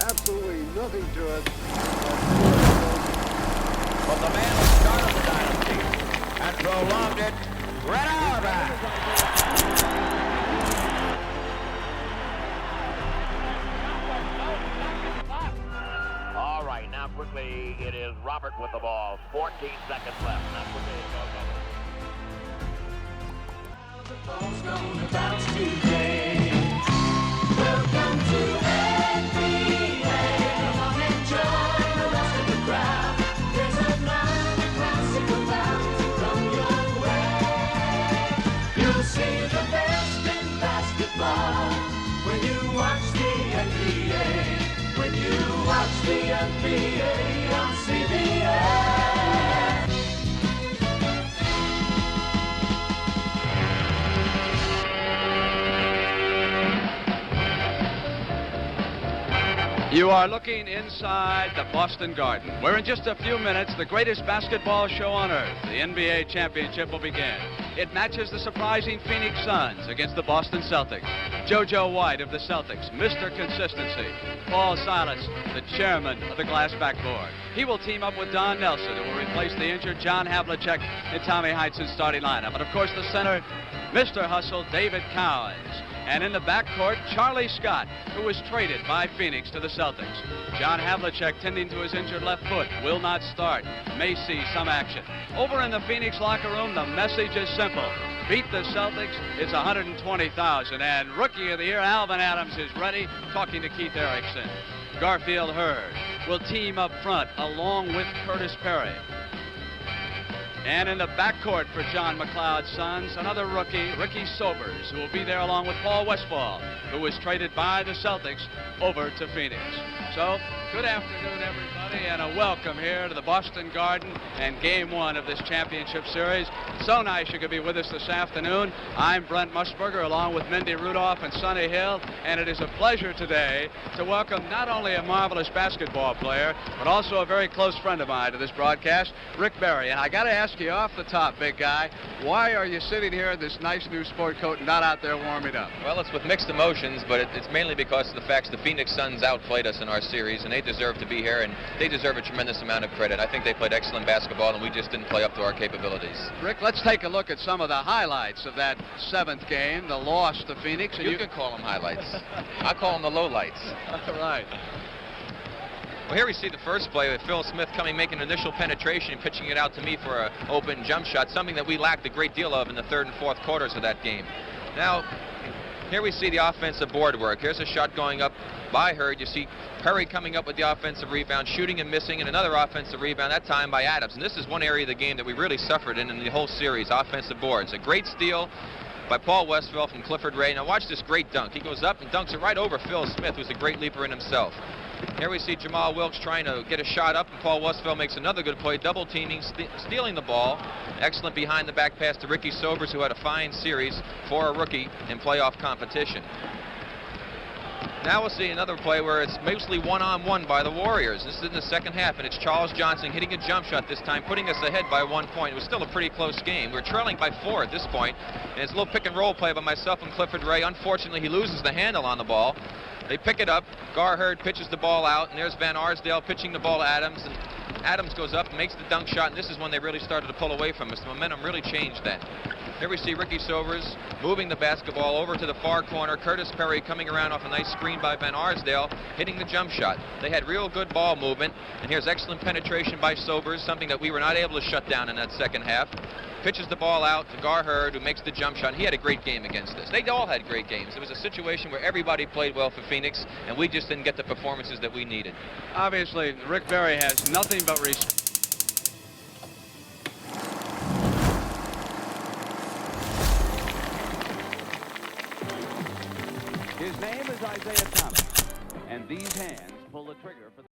absolutely nothing to it. But the man who started the dynasty and prolonged it, Red Auerbach. All right, now quickly it is Robert with the ball. 14 seconds left. Now quickly it goes over. The ball's gonna bounce today. Welcome to NBA. Come on, enjoy the rest of the crowd. There's another classic about to come your way. You'll see the best in basketball when you watch the NBA. When you watch the NBA on CBS. You are looking inside the Boston Garden, where in just a few minutes, the greatest basketball show on earth, the NBA championship, will begin. It matches the surprising Phoenix Suns against the Boston Celtics. JoJo White of the Celtics, Mr. Consistency. Paul Silas, the chairman of the glass backboard. He will team up with Don Nelson, who will replace the injured John Havlicek in Tommy Heitz's starting lineup. And of course, the center, Mr. Hustle, David Cowens. And in the backcourt, Charlie Scott, who was traded by Phoenix to the Celtics. John Havlicek, tending to his injured left foot, will not start. May see some action. Over in the Phoenix locker room, the message is simple. Beat the Celtics, it's 120,000. And Rookie of the Year, Alvin Adams, is ready, talking to Keith Erickson. Garfield Hurd will team up front along with Curtis Perry. And in the backcourt for John McLeod's Suns, another rookie, Ricky Sobers, who will be there along with Paul Westphal, who was traded by the Celtics over to Phoenix. So, good afternoon, everybody, and a welcome here to the Boston Garden and Game 1 of this championship series. So nice you could be with us this afternoon. I'm Brent Musburger, along with Mindy Rudolph and Sonny Hill, and it is a pleasure today to welcome not only a marvelous basketball player, but also a very close friend of mine to this broadcast, Rick Barry. And I got to ask you off the top, big guy, why are you sitting here in this nice new sport coat and not out there warming up? Well, it's with mixed emotions, but it's mainly because of the fact the Phoenix Suns outplayed us in our series, and they deserve to be here, and they deserve a tremendous amount of credit. I think they played excellent basketball, and we just didn't play up to our capabilities. Rick, let's take a look at some of the highlights of that seventh game, the loss to Phoenix. And you can call them highlights. I call them the lowlights. All right. Well, here we see the first play with Phil Smith making an initial penetration, pitching it out to me for an open jump shot, something that we lacked a great deal of in the third and fourth quarters of that game. Now, here we see the offensive board work. Here's a shot going up by Hurd. You see Perry coming up with the offensive rebound, shooting and missing, and another offensive rebound, that time by Adams. And this is one area of the game that we really suffered in the whole series, offensive boards. A great steal by Paul Westphal from Clifford Ray. Now watch this great dunk. He goes up and dunks it right over Phil Smith, who's a great leaper in himself. Here we see Jamal Wilkes trying to get a shot up, and Paul Westphal makes another good play, double teaming, stealing the ball. Excellent behind the back pass to Ricky Sobers, who had a fine series for a rookie in playoff competition. Now we'll see another play where it's mostly one-on-one by the Warriors. This is in the second half, and it's Charles Johnson hitting a jump shot this time, putting us ahead by 1 point. It was still a pretty close game. We're trailing by 4 at this point, and it's a little pick-and-roll play by myself and Clifford Ray. Unfortunately, he loses the handle on the ball. They pick it up. Gar Hurd pitches the ball out, and there's Van Arsdale pitching the ball to Adams, and Adams goes up and makes the dunk shot, and this is when they really started to pull away from us. The momentum really changed then. Here we see Ricky Sobers moving the basketball over to the far corner. Curtis Perry coming around off a nice screen by Van Arsdale, hitting the jump shot. They had real good ball movement, and here's excellent penetration by Sobers, something that we were not able to shut down in that second half. Pitches the ball out to Gar Hurd, who makes the jump shot. He had a great game against us. They all had great games. It was a situation where everybody played well for Phoenix, and we just didn't get the performances that we needed. Obviously, Rick Barry has nothing but respect. His name is Isaiah Thomas, and these hands